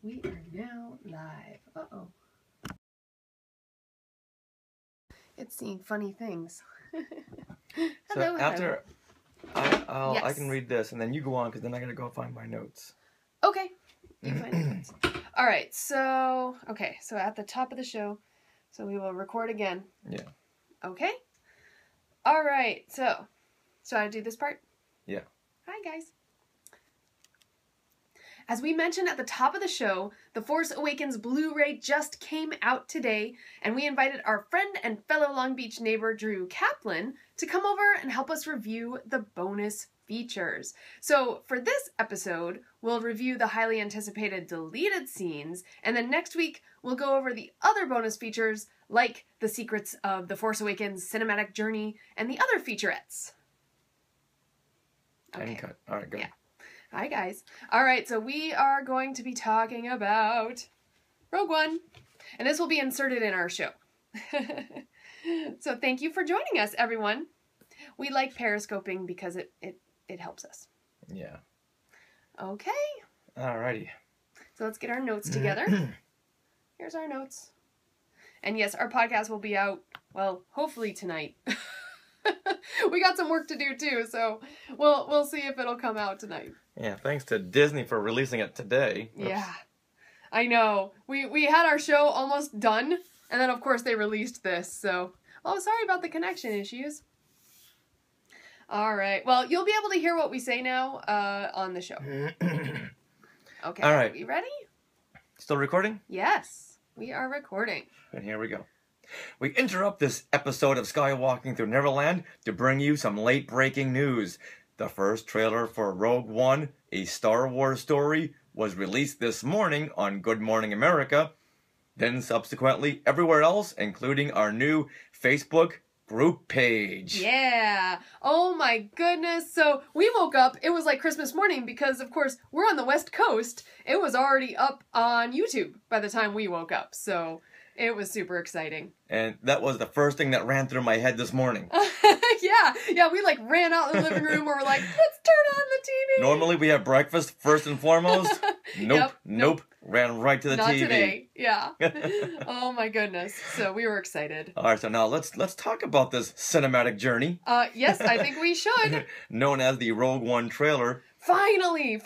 We are now live. Uh-oh. It's seeing funny things. Hello, so after hello. I can read this, and then you go on, because then I gotta go find my notes. Okay. You find your notes. All right. So at the top of the show, so we will record again. Yeah. Okay. All right. So I do this part? Yeah. Hi, guys. As we mentioned at the top of the show, The Force Awakens Blu-ray just came out today, and we invited our friend and fellow Long Beach neighbor, Drew Kaplan, to come over and help us review the bonus features. So for this episode, we'll review the highly anticipated deleted scenes, and then next week, we'll go over the other bonus features, like the secrets of The Force Awakens cinematic journey and the other featurettes. Okay. Cut. All right, go. Yeah. Hi, guys. All right, so we are going to be talking about Rogue One, and this will be inserted in our show. So thank you for joining us, everyone. We like periscoping because it helps us. Yeah. Okay. Alrighty. So let's get our notes together. Here's our notes. And yes, our podcast will be out, well, hopefully tonight. We got some work to do too, so we'll see if it'll come out tonight. Yeah, thanks to Disney for releasing it today. Oops. Yeah, I know. We had our show almost done, and then of course they released this, so... Oh, sorry about the connection issues. All right, well, you'll be able to hear what we say now on the show. Okay, all right. Are we ready? Still recording? Yes, we are recording. And here we go. We interrupt this episode of Skywalking Through Neverland to bring you some late-breaking news. The first trailer for Rogue One, a Star Wars story, was released this morning on Good Morning America. Then subsequently everywhere else, including our new Facebook group page. Yeah. Oh my goodness. So we woke up, it was like Christmas morning because of course we're on the West Coast. It was already up on YouTube by the time we woke up. So it was super exciting. And that was the first thing that ran through my head this morning. Yeah, we like ran out in the living room and we're like, let's turn on the TV. Normally we have breakfast first and foremost. Nope. Ran right to the Not TV. Today. Yeah. Oh my goodness. So we were excited. All right, so now let's talk about this cinematic journey. Yes, I think we should. Known as the Rogue One trailer. Finally,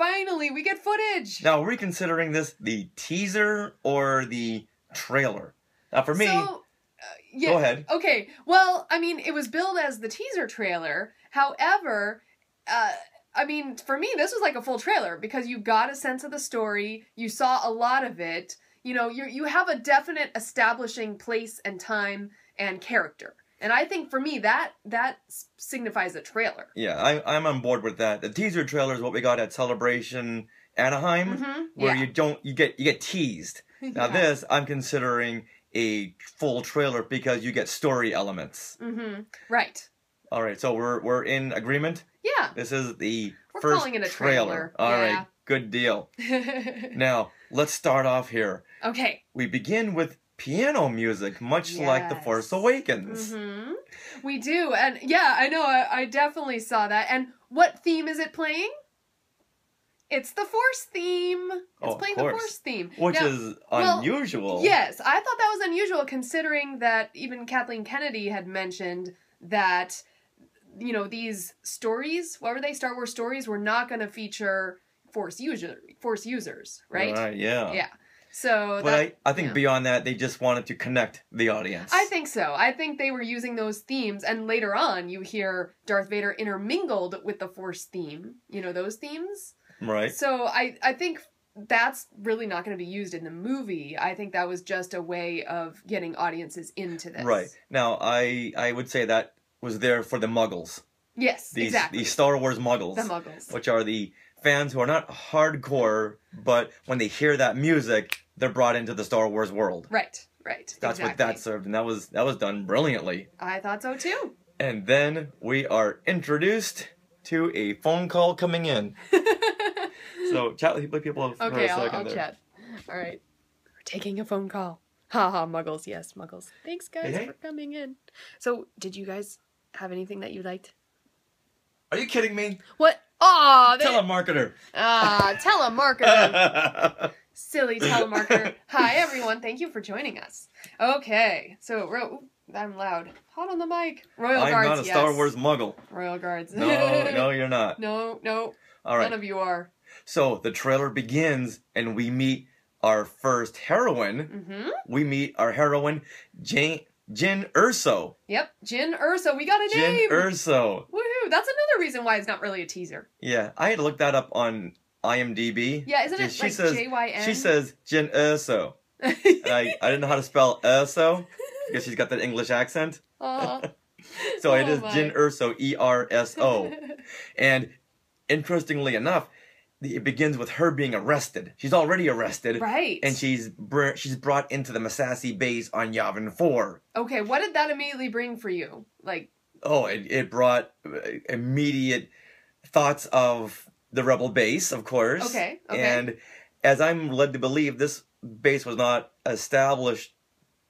we get footage. Now, are we considering this the teaser or the trailer? Now, for me... Yeah, go ahead. Okay, well, I mean, it was billed as the teaser trailer. However, I mean, for me, this was like a full trailer because you got a sense of the story. You saw a lot of it. You know, you have a definite establishing place and time and character. And I think for me, that signifies a trailer. Yeah, I'm on board with that. The teaser trailer is what we got at Celebration Anaheim, where you get teased. Now this, I'm considering a full trailer because you get story elements. Right. All right, so we're in agreement? Yeah. This is the We're first calling it a trailer. All right, good deal. Now, let's start off here. Okay. We begin with piano music, much like The Force Awakens. We do, and yeah, I know, I definitely saw that. And what theme is it playing? It's the Force theme. It's playing the Force theme. Which is unusual. Well, yes, I thought that was unusual considering that even Kathleen Kennedy had mentioned that, you know, these stories, what were they, Star Wars stories, were not going to feature Force users, right? Right, yeah. Yeah. So but I think beyond that, they just wanted to connect the audience. I think so. I think they were using those themes, and later on you hear Darth Vader intermingled with the Force theme. You know, those themes? Right. So I think that's really not going to be used in the movie. I think that was just a way of getting audiences into this. Right. Now, I would say that was there for the Muggles. Yes, exactly. The Star Wars Muggles. The Muggles. Which are the fans who are not hardcore, but when they hear that music, they're brought into the Star Wars world. Right. That's what that served, and that was done brilliantly. I thought so too. And then we are introduced to a phone call coming in. So chat with people for a second. I'll chat. All right. We're taking a phone call. Haha, Muggles. Yes, Muggles. Thanks, guys, for coming in. So, did you guys have anything that you liked? Are you kidding me? What? Aw, Telemarketer. Telemarketer. Silly telemarketer. Hi, everyone. Thank you for joining us. Okay, so, I'm loud. Hot on the mic. Royal Guards, I'm not a Star Wars muggle. Royal Guards. No, you're not. No. All right. None of you are. So, the trailer begins, and we meet our first heroine. Mm-hmm. We meet our heroine, Jyn Erso. Yep, Jyn Erso. We got a name. Jyn Erso. Woohoo! That's another reason why it's not really a teaser. Yeah, I had to look that up on IMDb. Yeah, isn't it She says, Jyn? She says Jyn Erso. I didn't know how to spell Erso because she's got that English accent. So it is Jyn Erso, E-R-S-O. And interestingly enough, it begins with her being arrested. She's already arrested. Right. And she's brought into the Massassi base on Yavin 4. Okay, what did that immediately bring for you? It brought immediate thoughts of the rebel base, of course. Okay. And as I'm led to believe, this base was not established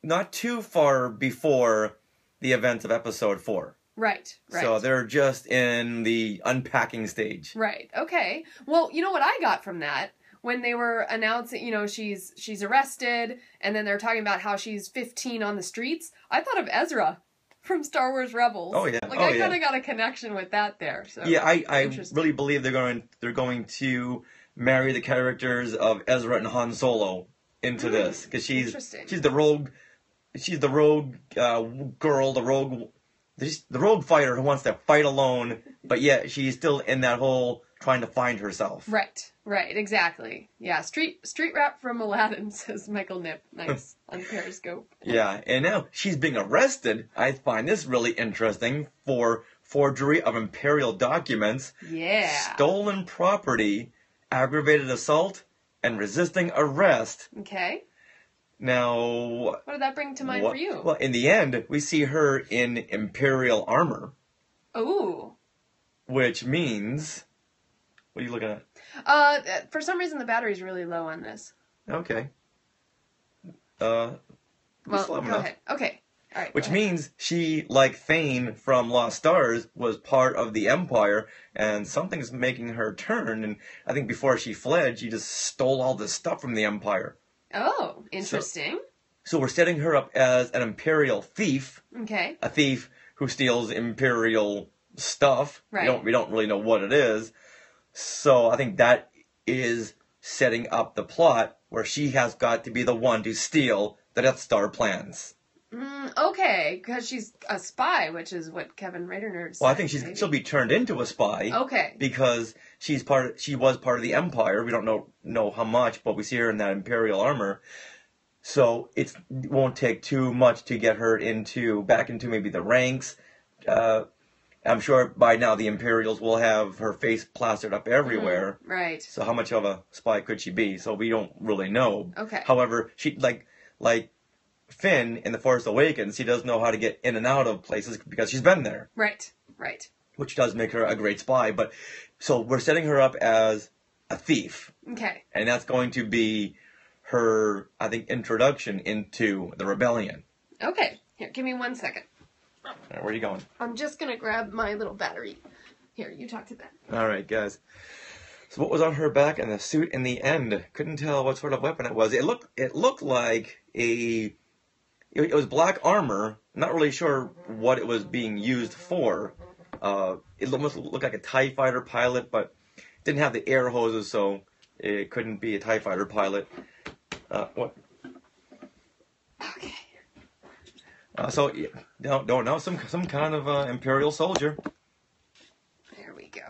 not too far before the events of Episode 4. Right. So they're just in the unpacking stage. Right. Okay. Well, you know what I got from that? When they were announcing, she's arrested, and then they're talking about how she's 15 on the streets, I thought of Ezra from Star Wars Rebels. Oh, yeah. I kind of got a connection with that there. So yeah, I really believe they're going to marry the characters of Ezra and Han Solo into this. Because she's the rogue girl, the rogue fighter who wants to fight alone, but yet she's still in that whole trying to find herself. Right, exactly. Yeah, street rap from Aladdin, says Michael Nip. Nice, on Periscope. Yeah, and now she's being arrested. I find this really interesting for forgery of Imperial documents, stolen property, aggravated assault, and resisting arrest. Okay. Now, what did that bring to mind for you? Well, in the end, we see her in Imperial armor. Ooh. Which means... What are you looking at? For some reason the battery's really low on this. Okay. Well, go ahead. Okay. All right. Which means she, like Thane from Lost Stars, was part of the Empire, and something's making her turn, and I think before she fled, she just stole all this stuff from the Empire. Oh, interesting. So we're setting her up as an Imperial thief. Okay. A thief who steals Imperial stuff. Right. We don't really know what it is. So I think that is setting up the plot where she has got to be the one to steal the Death Star plans. Okay, because she's a spy, which is what Kevin Rader said. Well, I think she'll be turned into a spy. Okay. Because she was part of the Empire. We don't know how much, but we see her in that Imperial armor. So it won't take too much to get her back into maybe the ranks. I'm sure by now the Imperials will have her face plastered up everywhere. Right. So how much of a spy could she be? So we don't really know. Okay. However, she like Finn in The Force Awakens, she does know how to get in and out of places because she's been there. Right. Which does make her a great spy. But so we're setting her up as a thief. Okay. And that's going to be her, I think, introduction into the rebellion. Okay. Here, give me 1 second. Where are you going? I'm just going to grab my little battery. Here, you talk to that. All right, guys. So what was on her back and the suit in the end? Couldn't tell what sort of weapon it was. It looked like it was black armor. Not really sure what it was being used for. It almost looked like a TIE fighter pilot, but didn't have the air hoses, so it couldn't be a TIE fighter pilot. What? Okay. So don't know, some kind of Imperial soldier. There we go.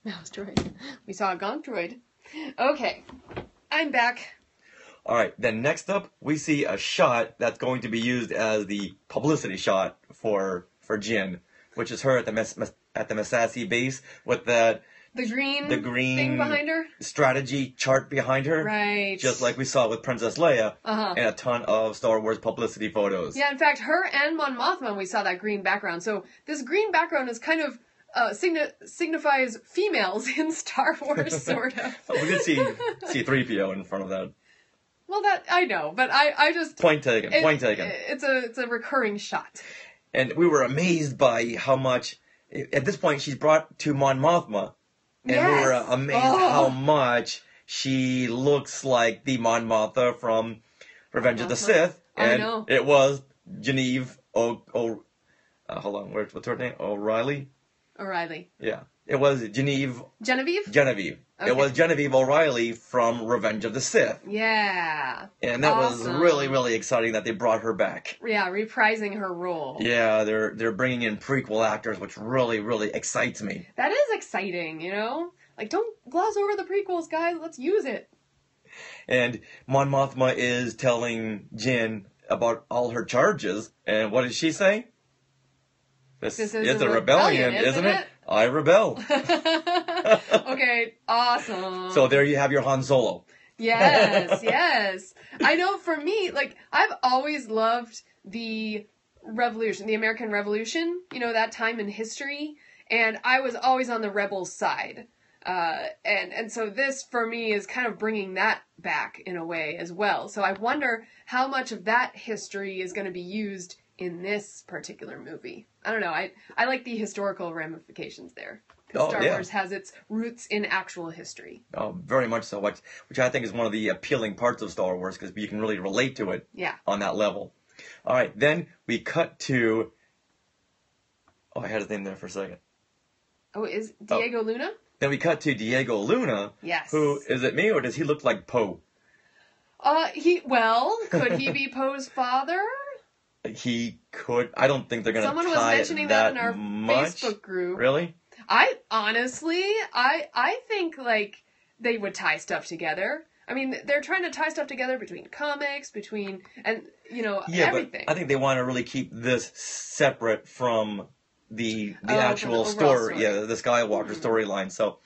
Mouse droid. We saw a gonk droid. Okay, I'm back. All right. Then next up, we see a shot that's going to be used as the publicity shot for Jyn, which is her at the Massassi base with the green thing behind her, strategy chart behind her, right? Just like we saw with Princess Leia, and a ton of Star Wars publicity photos. Yeah, in fact, her and Mon Mothma, we saw that green background. So this green background is kind of signifies females in Star Wars, sort of. We did see C-3PO in front of that. Well, that I know, but I just point taken. It's a recurring shot. And we were amazed by how much at this point, she's brought to Mon Mothma. And we were amazed how much she looks like the Mon Mothma from Revenge of the Sith. And I know. It was Genevieve hold on, what's her name? O'Reilly? Yeah. It was Genevieve? Genevieve. Okay. It was Genevieve O'Reilly from Revenge of the Sith. Yeah. And that was really, really exciting that they brought her back. Yeah, reprising her role. Yeah, they're bringing in prequel actors, which really, really excites me. That is exciting, you know? Like, don't gloss over the prequels, guys. Let's use it. And Mon Mothma is telling Jin about all her charges. And what does she say? This is a rebellion, isn't it? I rebel. Okay, awesome. So there you have your Han Solo. Yes, yes. I know for me, like, I've always loved the Revolution, the American Revolution, you know, that time in history. And I was always on the rebels' side. And so this, for me, is kind of bringing that back in a way as well. So I wonder how much of that history is going to be used in this particular movie. I don't know. I like the historical ramifications there. Because Star Wars has its roots in actual history. Oh, very much so. Which I think is one of the appealing parts of Star Wars, because you can really relate to it on that level. All right, then we cut to... Oh, I had his name there for a second. Oh, is Diego Luna? Then we cut to Diego Luna. Yes. Who, is it me, or does he look like Poe? Could he be Poe's father? He could. I don't think they're going to tie it that much. Someone was mentioning that in our Facebook group. Really? I think, like, they would tie stuff together. I mean, they're trying to tie stuff together between comics, everything. But I think they want to really keep this separate from the actual story. Yeah, the Skywalker storyline. So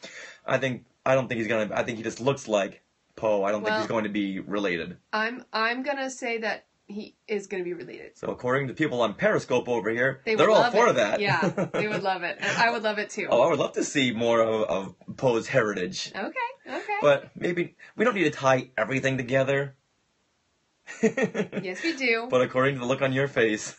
I don't think he's going to, I think he just looks like Poe. I don't think he's going to be related. I'm going to say that he is going to be related. So according to people on Periscope over here, they're all for that. Yeah, they would love it. And I would love it too. Oh, I would love to see more of Poe's heritage. Okay. But maybe we don't need to tie everything together. Yes, we do. But according to the look on your face.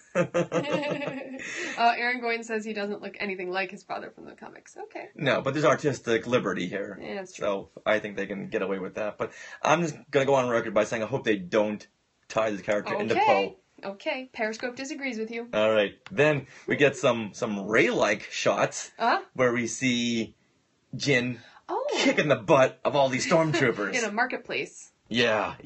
Aaron Goyne says he doesn't look anything like his father from the comics. Okay. No, but there's artistic liberty here. Yeah, that's true. So I think they can get away with that. But I'm just going to go on record by saying I hope they don't tie this character into Poe. Okay. Periscope disagrees with you. All right. Then we get some Rey-like shots where we see Jin kicking the butt of all these stormtroopers. In a marketplace. Yeah.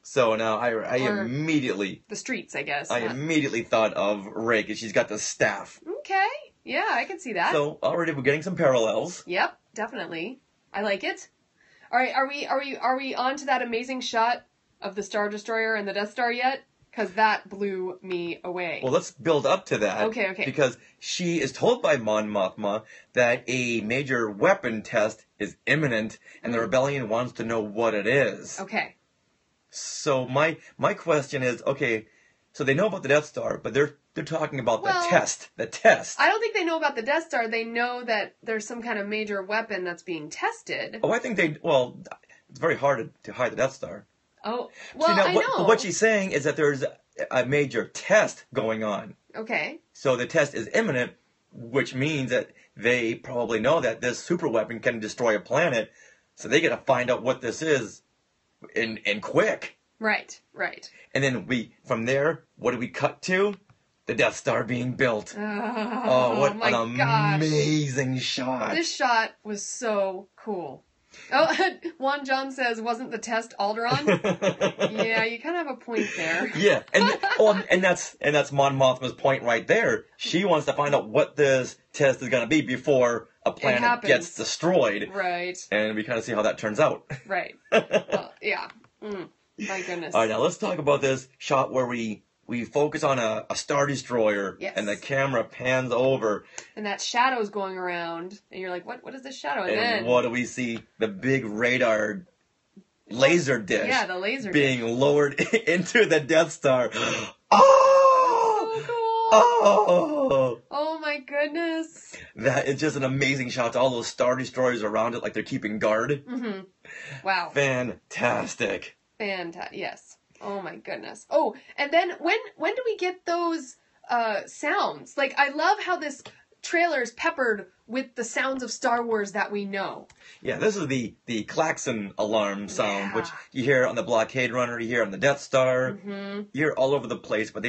So now I immediately... The streets, I guess. I immediately thought of Rey because she's got the staff. Okay. Yeah, I can see that. So already we're getting some parallels. Yep, definitely. I like it. All right, are we on to that amazing shot of the Star Destroyer and the Death Star yet? Because that blew me away. Well, let's build up to that. Okay. Because she is told by Mon Mothma that a major weapon test is imminent, and the rebellion wants to know what it is. Okay. So my question is, okay, so they know about the Death Star, but they're talking about the test. The test. I don't think they know about the Death Star. They know that there's some kind of major weapon that's being tested. Oh, I think it's very hard to hide the Death Star. Oh, well, I know. What she's saying is that there's a major test going on. Okay. So the test is imminent, which means that they probably know that this super weapon can destroy a planet, so they got to find out what this is in quick. Right. And then from there, what do we cut to? The Death Star being built. What an amazing shot. This shot was so cool. Oh, Juan John says, wasn't the test Alderaan? Yeah, you kind of have a point there. Yeah, and that's Mon Mothma's point right there. She wants to find out what this test is going to be before a planet gets destroyed. Right. And we kind of see how that turns out. Right. Yeah. My goodness. All right, now let's talk about this shot where we focus on a Star Destroyer, and the camera pans over. And that shadow's going around, and you're like, what is this shadow? And then what do we see? The big radar laser dish. Yeah, the laser being dish. lowered into the Death Star. Oh, cool. Oh my goodness. That is just an amazing shot. All those Star Destroyers around it like they're keeping guard. Mm-hmm. Wow. Fantastic. Yes. Oh my goodness. Oh, and then when do we get those sounds? Like, I love how this trailer is peppered with the sounds of Star Wars that we know. Yeah, this is the klaxon alarm sound, Yeah. which you hear on the blockade runner, you hear on the Death Star, Mm-hmm. you hear all over the place, but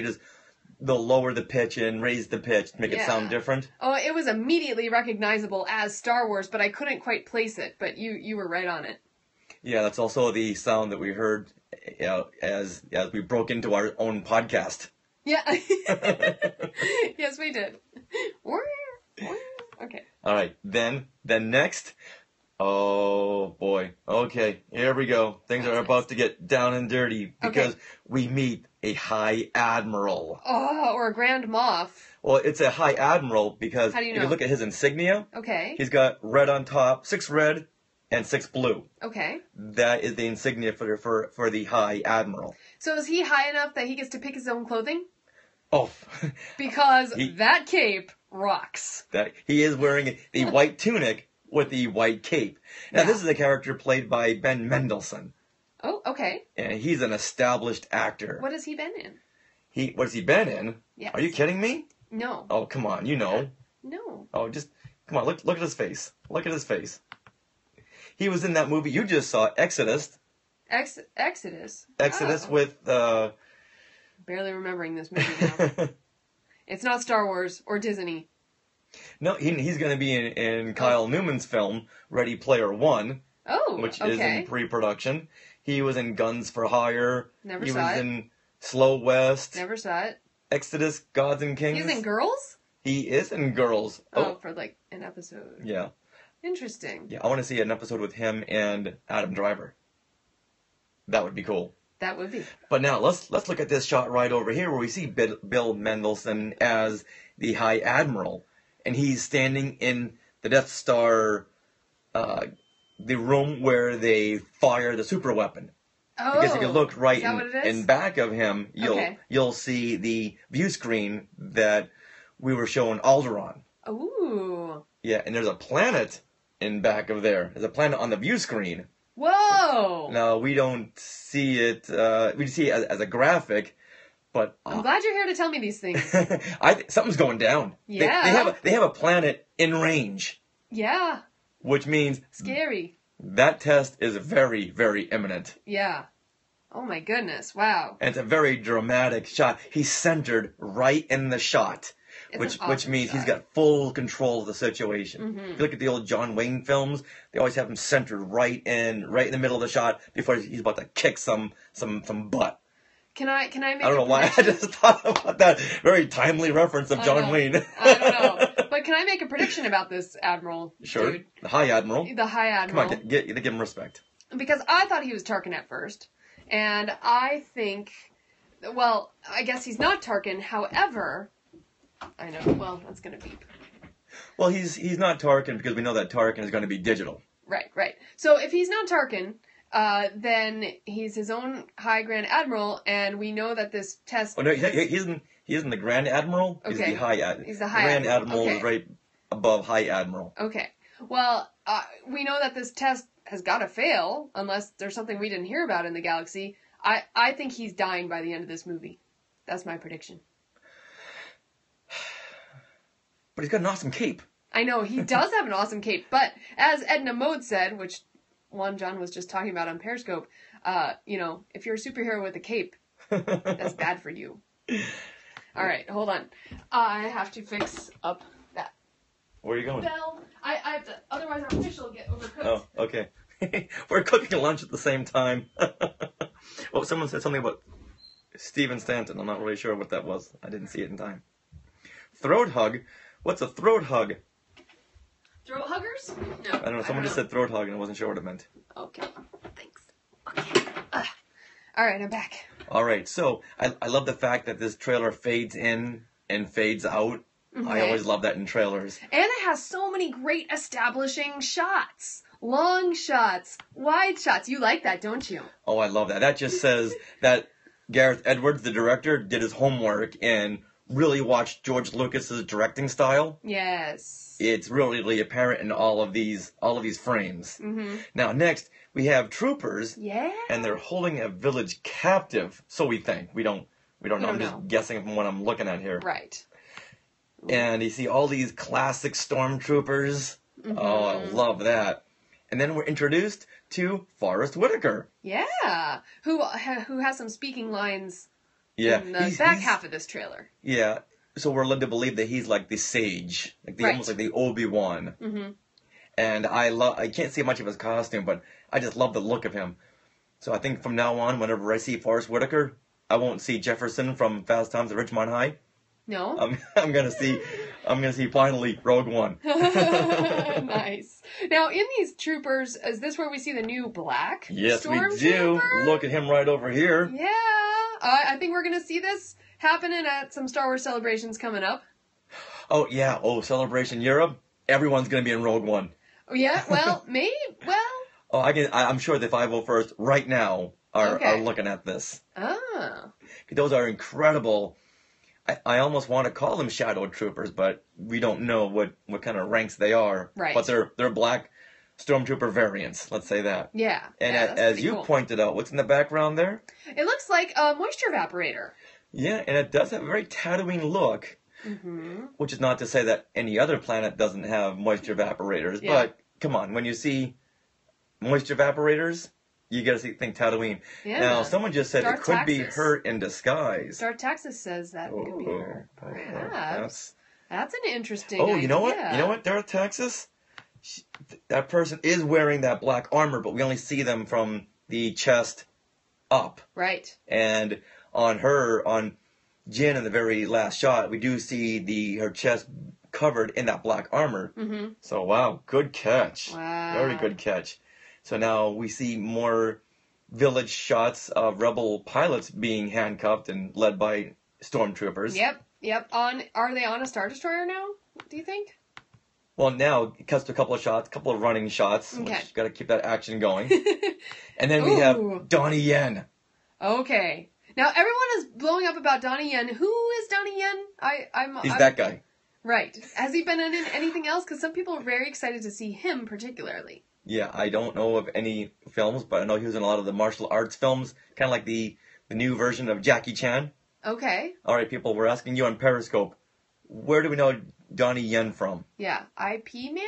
they'll lower the pitch and raise the pitch to make it sound different. Oh, it was immediately recognizable as Star Wars, but I couldn't quite place it, but you were right on it. Yeah, that's also the sound that we heard as we broke into our own podcast. Yeah. Yes, we did. Okay. All right, then next. Oh boy. Okay, here we go. Things are about to get down and dirty because we meet a High Admiral. Oh, or a Grand Moff. Well, it's a High Admiral because How do you if know? you look at his insignia, Okay. he's got red on top, 6 red and 6 blue. Okay. That is the insignia for the High Admiral. So is he high enough that he gets to pick his own clothing? Oh, Because that cape rocks. that he is wearing the white tunic with the white cape. Now, this is a character played by Ben Mendelsohn. Oh, okay. And he's an established actor. What has he been in? What has he been in? Yes. Are you kidding me? No. Oh, come on, you know. No. Oh, just, come on, look at his face. Look at his face. He was in that movie you just saw, Exodus. Exodus. Exodus Oh. with, Barely remembering this movie now. It's not Star Wars or Disney. No, he's going to be in Kyle Newman's film, Ready Player One, Oh, which okay. is in pre-production. He was in Guns for Hire. Never he saw was it. in Slow West. Never saw it. Exodus, Gods and Kings. He's in Girls? He is in Girls. Oh, for like an episode. Yeah. Interesting. Yeah, I want to see an episode with him and Adam Driver. That would be cool. That would be. But now, let's look at this shot right over here where we see Bill Mendelsohn as the High Admiral. And he's standing in the Death Star, the room where they fire the super weapon. Oh, Because if you look right is that what it is? in back of him, you'll see the view screen that we were showing Alderaan. Ooh. Yeah, and there's a planet in back of there. There's a planet on the view screen. Whoa! Now, we don't see it, we see it as a graphic, but... I'm glad you're here to tell me these things. Something's going down. Yeah. They have a planet in range, Yeah. which means Scary. that test is very, very imminent. Yeah. Oh my goodness. Wow. And it's a very dramatic shot. He's centered right in the shot. It's an Which awesome means shot. he's got full control of the situation. Mm-hmm. If you look at the old John Wayne films, they always have him centered right in the middle of the shot before he's about to kick some butt. Can I make I don't know why I prediction? just thought about that very timely reference of John Wayne. I don't know. But can I make a prediction about this Admiral Sure. dude? The High Admiral. The High Admiral. Come on, give him respect. Because I thought he was Tarkin at first. And I think, well, I guess he's not Tarkin. However, I know, well, that's going to beep. Well, he's not Tarkin because we know that Tarkin is going to be digital. Right. So if he's not Tarkin, then he's his own High Grand Admiral, and we know that this test... Oh, no, he isn't the Grand Admiral. He's Okay. the High Admiral. He's the High Grand Admiral. Admiral is right above High Admiral. Okay. Well, we know that this test has got to fail, unless there's something we didn't hear about in the galaxy. I think he's dying by the end of this movie. That's my prediction. But he's got an awesome cape. I know, he does have an awesome cape, but as Edna Mode said, which Juan John was just talking about on Periscope, if you're a superhero with a cape, that's bad for you. All right, hold on. I have to fix up that Where are you going? bell. I have to, otherwise our fish will get overcooked. Oh, okay. We're cooking lunch at the same time. Well, someone said something about Steven Stanton. I'm not really sure what that was. I didn't see it in time. Throat hug? What's a throat hug? Throat huggers? No. I don't know. Someone just said throat hug and I wasn't sure what it meant. Okay, thanks. Okay. All right, I'm back. All right. So I love the fact that this trailer fades in and fades out. I always love that in trailers. And it has so many great establishing shots. Long shots, wide shots. You like that, don't you? Oh, I love that. That just says that Gareth Edwards, the director, did his homework and really watched George Lucas's directing style. Yes. It's really apparent in all of these frames. Mm-hmm. Now, next we have troopers. Yeah. And they're holding a village captive. So we think. We don't know. I'm just guessing from what I'm looking at here. Right. And you see all these classic stormtroopers. Oh, I love that. And then we're introduced to Forrest Whitaker. Yeah, who has some speaking lines Yeah, in the back half of this trailer. Yeah, so we're led to believe that he's like the sage, like the almost like the Obi-Wan. Mm-hmm. And I can't see much of his costume, but I just love the look of him. So I think from now on, whenever I see Forrest Whitaker, I won't see Jefferson from Fast Times at Ridgemont High. No, I'm gonna see finally Rogue One. Nice. Now, in these troopers, is this where we see the new black? Yes, we do. Look at him right over here. Yeah, I think we're gonna see this happening at some Star Wars celebrations coming up. Oh yeah. Oh, Celebration Europe. Everyone's gonna be in Rogue One. Oh yeah. Well, maybe. Well. Oh, I'm sure the 501st right now are looking at this. Oh. Those are incredible. I almost want to call them shadow troopers, but we don't know what kind of ranks they are. Right. But they're black stormtrooper variants, let's say that. Yeah. And yeah, as you pointed out, what's in the background there? It looks like a moisture evaporator. Yeah, and it does have a very Tatooine look, which is not to say that any other planet doesn't have moisture evaporators, but come on, when you see moisture evaporators, you gotta think Tatooine. Yeah. Now, someone just said Darth it could be Taxis. her in disguise. Darth Taxis says that could be her. Perhaps. That's an interesting you know what? idea. You know what, Darth Taxis? That person is wearing that black armor, but we only see them from the chest up. Right. And on Jyn in the very last shot, we do see her chest covered in that black armor. Mm-hmm. So, wow, good catch. Wow. Very good catch. So now we see more village shots of rebel pilots being handcuffed and led by stormtroopers. Yep. Are they on a Star Destroyer now, do you think? Well, now it cuts to a couple of running shots. Okay. Which got to keep that action going. And then we have Donnie Yen. Okay. Now everyone is blowing up about Donnie Yen. Who is Donnie Yen? He's that guy. Right. Has he been in anything else? Because some people are very excited to see him particularly. Yeah, I don't know of any films, but I know he was in a lot of the martial arts films, kind of like the new version of Jackie Chan. Okay. All right, people, we're asking you on Periscope, where do we know Donnie Yen from? Yeah, IP Man?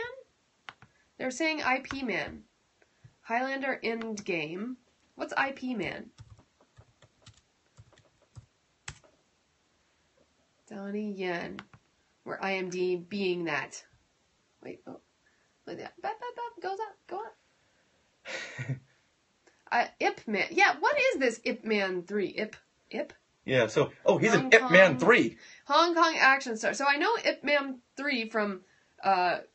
They're saying IP Man. Highlander Endgame. What's IP Man? Donnie Yen. Where IMD being that. Wait, oh. Goes up, go up. Ip Man. Yeah, what is this Ip Man 3? Ip? Yeah, so, he's an Ip Man 3. Hong Kong action star. So I know Ip Man 3 from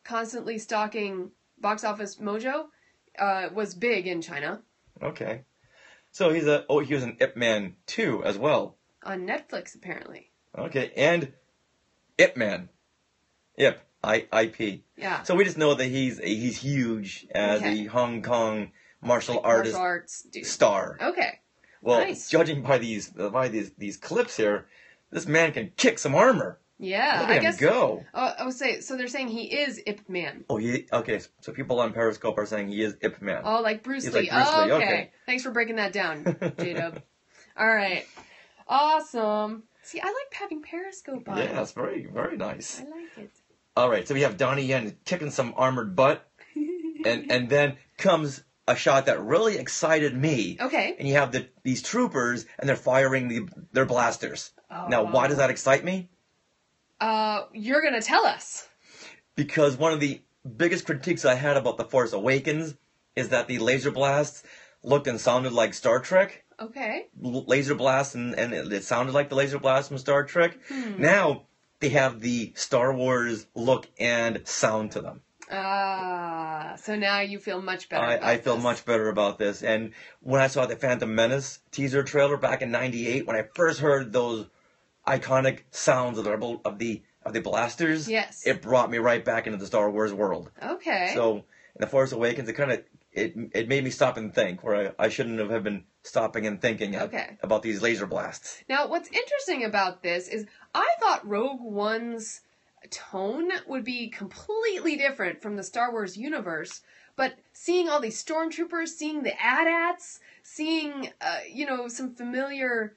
constantly stalking Box Office Mojo was big in China. Okay. So he was an Ip Man 2 as well. On Netflix, apparently. Okay, and Ip Man. Ip. IP. Yeah. So we just know that he's huge as a Hong Kong martial arts star. Okay. Well, nice. Judging by these clips here, this man can kick some armor. Yeah, Look at him go. I would say so. They're saying he is Ip Man. Oh, okay. So people on Periscope are saying he is Ip Man. Oh, like Bruce Lee. Like Bruce Lee. Okay. Thanks for breaking that down, J-Dub. All right. Awesome. See, I like having Periscope on. Yeah, that's very, very nice. I like it. All right, so we have Donnie Yen kicking some armored butt, and then comes a shot that really excited me. Okay. And you have these troopers, and they're firing their blasters. Oh. Now, why does that excite me? You're gonna tell us. Because one of the biggest critiques I had about The Force Awakens is that the laser blasts looked and sounded like Star Trek. Okay. Laser blasts, and it sounded like the laser blast from Star Trek. Now, they have the Star Wars look and sound to them. So now you feel much better I feel much better about this. And when I saw the Phantom Menace teaser trailer back in '98, when I first heard those iconic sounds of the blasters, yes, it brought me right back into the Star Wars world. Okay. So in The Force Awakens, it made me stop and think, where I shouldn't have been stopping and thinking about these laser blasts. Now, what's interesting about this is I thought Rogue One's tone would be completely different from the Star Wars universe, but seeing all these stormtroopers, seeing the AT-ATs, seeing, some familiar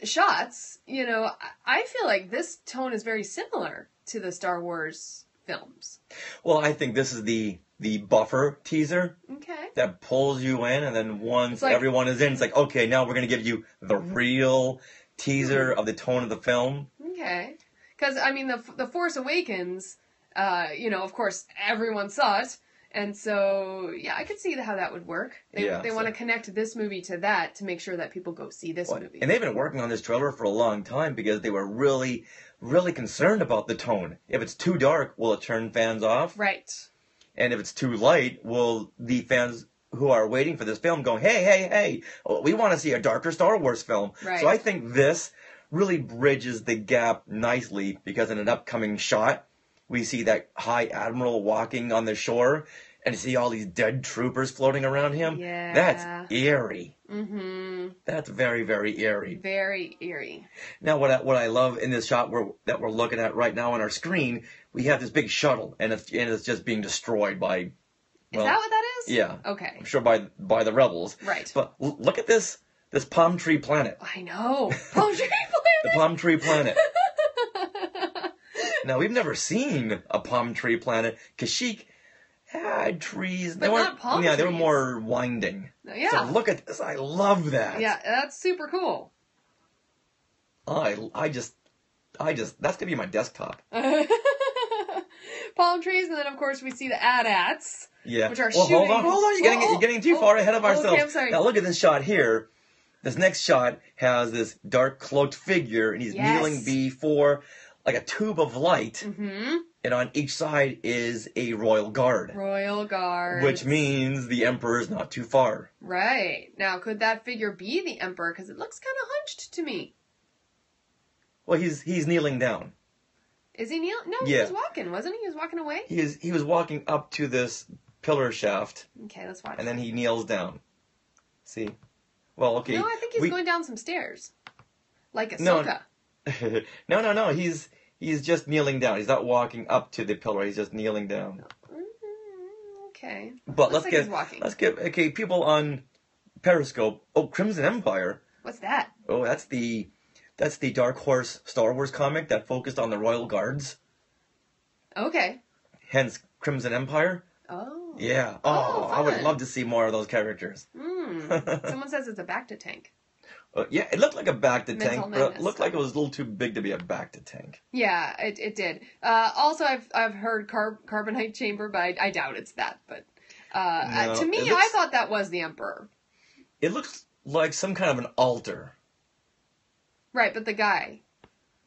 shots, I feel like this tone is very similar to the Star Wars films. Well, I think this is the buffer teaser. Okay. That pulls you in, and then once like, everyone is in, it's like, okay, now we're going to give you the real teaser of the tone of the film. Okay. Because, I mean, the Force Awakens, of course, everyone saw it. And so, yeah, I could see how that would work. They want to connect this movie to that to make sure that people go see this movie. And they've been working on this trailer for a long time because they were really, really concerned about the tone. If it's too dark, will it turn fans off? Right. And if it's too light, will the fans who are waiting for this film go, hey, we want to see a darker Star Wars film. Right. So I think this really bridges the gap nicely because in an upcoming shot, we see that High Admiral walking on the shore and see all these dead troopers floating around him. Yeah. That's eerie. Mm-hmm. That's very, very eerie. Very eerie. Now, what I love in this shot that we're looking at right now on our screen, we have this big shuttle, and it's just being destroyed by... Well, is that what that is? Yeah. Okay. I'm sure by the rebels. Right. But look at this palm tree planet. I know. Palm tree planet. The palm tree planet. Now, we've never seen a palm tree planet. Kashyyyk had trees. But not palm trees. They were more winding. Yeah. So look at this. I love that. Yeah, that's super cool. I just, that's going to be my desktop. Palm trees, and then, of course, we see the AT-ATs. Yeah. Which are shooting. Hold on. You're getting too far ahead of ourselves. Okay, I'm sorry. Now, look at this shot here. This next shot has this dark cloaked figure, and he's kneeling before like a tube of light. Mm-hmm. And on each side is a royal guard. Royal guard. Which means the emperor is not too far. Right. Now, could that figure be the emperor? Because it looks kind of hunched to me. Well, he's kneeling down. Is he kneeling? No, he was walking, wasn't he? He was walking away? He was walking up to this pillar shaft. Okay, let's watch. And then he kneels down. See? Well, okay. No, I think he's going down some stairs. Like Ahsoka. No. He's just kneeling down. He's not walking up to the pillar. He's just kneeling down. Okay. But let's get people on Periscope. Oh, Crimson Empire. What's that? Oh, that's the Dark Horse Star Wars comic that focused on the Royal Guards. Okay. Hence Crimson Empire. Oh. Yeah. Oh, I would love to see more of those characters. Someone says it's a Bacta tank. Yeah, it looked like a Bacta tank, but it looked stuff. like it was a little too big to be a Bacta tank. Yeah, it did. Also, I've heard carbonite chamber, but I doubt it's that. But No, to me, I thought that was the Emperor. It looks like some kind of an altar. Right, but the guy.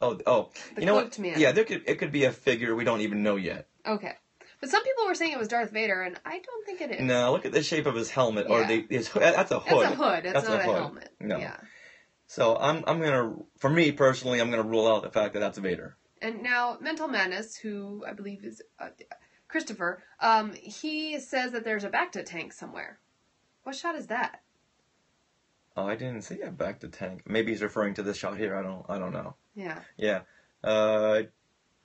Oh, the you know cloaked what? man. Yeah, it could be a figure we don't even know yet. Okay. But some people were saying it was Darth Vader, and I don't think it is. No, look at the shape of his helmet. Yeah. Or that's a hood. That's a hood. That's not a hood. helmet. No. Yeah. So for me personally, I'm gonna rule out the fact that that's Vader. And now, Mental Madness, who I believe is Christopher, he says that there's a Bacta tank somewhere. What shot is that? Oh, I didn't see a Bacta tank. Maybe he's referring to this shot here. I don't know. Yeah. Yeah.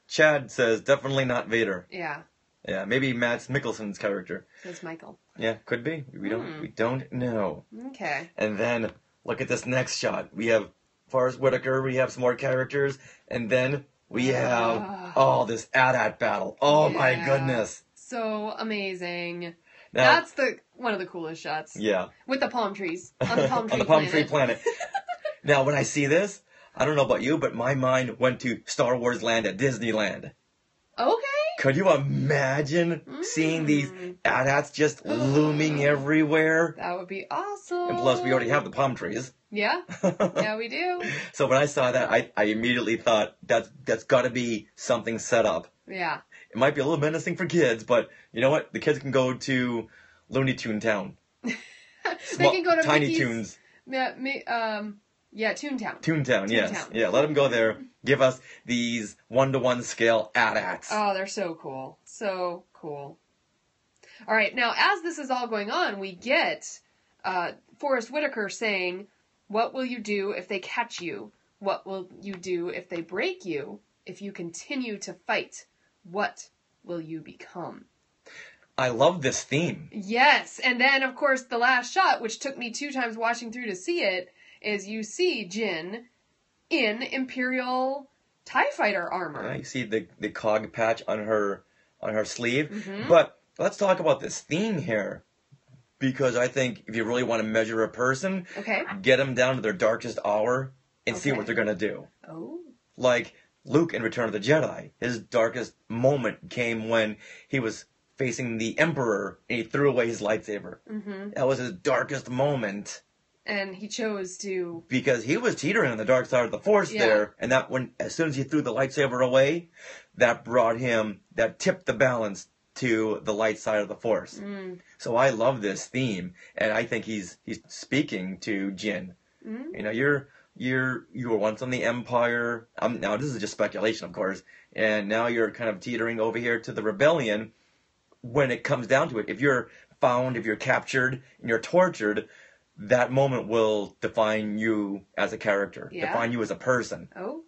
Chad says definitely not Vader. Yeah. Yeah, maybe Mads Mikkelsen's character. Says Michael. Yeah, could be. We don't know. Okay. And then look at this next shot. We have Forrest Whitaker. We have some more characters, and then we have this AT-AT battle. Oh my goodness! So amazing. Now, That's one of the coolest shots. Yeah. With the palm trees on the palm tree on the palm tree planet. Now, when I see this, I don't know about you, but my mind went to Star Wars Land at Disneyland. Okay. Could you imagine seeing these AT-ATs just looming everywhere? That would be awesome. And plus, we already have the palm trees. Yeah. Yeah, we do. So when I saw that, I immediately thought, that's got to be something set up. Yeah. It might be a little menacing for kids, but you know what? The kids can go to Looney Tune Town. They can go to Tiny Mickey's, Toons. Yeah, Toontown. Toontown, yes. Toontown. Yeah, let them go there. Give us these 1-to-1 scale AT-ATs. Oh, they're so cool. So cool. All right, now as this is all going on, we get Forrest Whitaker saying, "What will you do if they catch you? What will you do if they break you? If you continue to fight, what will you become?" I love this theme. Yes, and then, of course, the last shot, which took me 2 times watching through to see it, is you see Jyn in Imperial TIE fighter armor. You see the cog patch on her sleeve. Mm-hmm. But let's talk about this theme here. Because I think if you really want to measure a person, Okay. get them down to their darkest hour and see what they're going to do. Oh. Like Luke in Return of the Jedi. His darkest moment came when he was facing the Emperor and he threw away his lightsaber. Mm-hmm. That was his darkest moment. And he chose to... Because he was teetering on the dark side of the Force there. And that as soon as he threw the lightsaber away, that tipped the balance to the light side of the Force. Mm. So I love this theme, and I think he's speaking to Jin. Mm. You know, you were once on the Empire. Now this is just speculation, of course, and now you're kind of teetering over here to the Rebellion. When it comes down to it, if you're found, if you're captured, and you're tortured, that moment will define you as a character, define you as a person. Oh,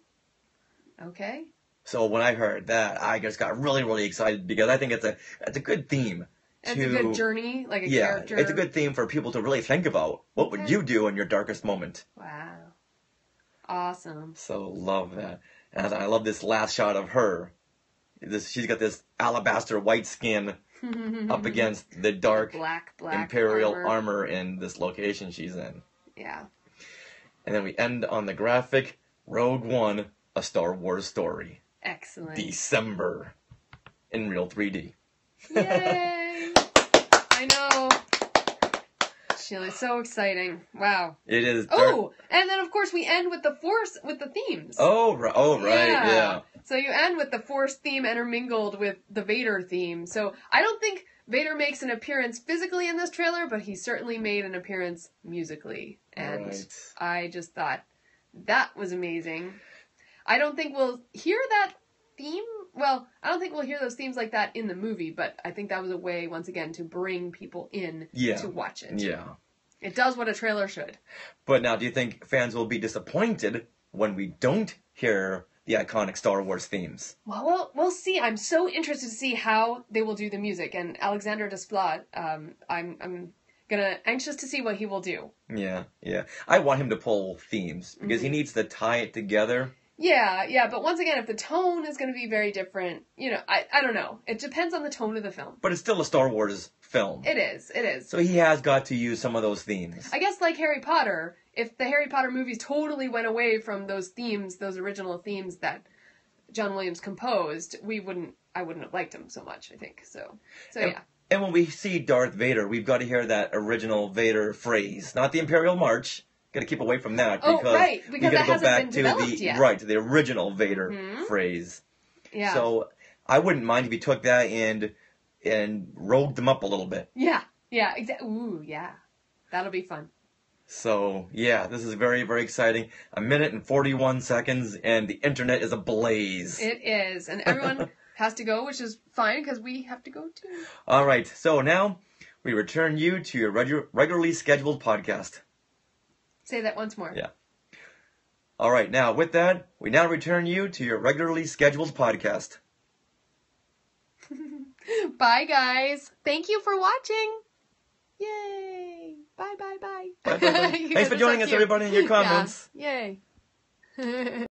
okay. So when I heard that, I just got really, really excited because I think it's a good theme. It's a good journey, like a character. It's a good theme for people to really think about. What would you do in your darkest moment? Wow. Awesome. So love that. And I love this last shot of her. She's got this alabaster white skin up against the dark black Imperial armor in this location she's in. Yeah. And then we end on the graphic Rogue One, a Star Wars story. Excellent. December in real 3D. Yay! I know. It's so exciting. Wow. It is. Oh, and then of course we end with the Force, with the themes. Oh, right, yeah. So you end with the Force theme intermingled with the Vader theme. So I don't think Vader makes an appearance physically in this trailer, but he certainly made an appearance musically. And I just thought that was amazing. I don't think we'll hear that theme. Well, I don't think we'll hear those themes like that in the movie, but I think that was a way, once again, to bring people in to watch it. Yeah. It does what a trailer should. But now, do you think fans will be disappointed when we don't hear the iconic Star Wars themes? Well, we'll see. I'm so interested to see how they will do the music. And Alexander Desplat, I'm anxious to see what he will do. Yeah. I want him to pull themes because he needs to tie it together. Yeah, but once again, if the tone is going to be very different, I don't know. It depends on the tone of the film. But it's still a Star Wars film. It is. So he has got to use some of those themes. I guess like Harry Potter, if the Harry Potter movies totally went away from those themes, those original themes that John Williams composed, I wouldn't have liked them so much, I think. So yeah. And when we see Darth Vader, we've got to hear that original Vader phrase, not the Imperial March. Got to keep away from that because we got to go back to the original Vader phrase. Yeah. So I wouldn't mind if you took that and rogued them up a little bit. Yeah, exactly. Ooh, yeah, that'll be fun. So yeah, this is very, very exciting. 1 minute and 41 seconds, and the internet is ablaze. It is, and everyone has to go, which is fine because we have to go too. All right, so now we return you to your regularly scheduled podcast. Say that once more. Yeah. All right, now with that, we now return you to your regularly scheduled podcast. Bye, guys. Thank you for watching. Yay. Bye. Bye. Thanks for joining us, everybody, in your comments. Yeah. Yay.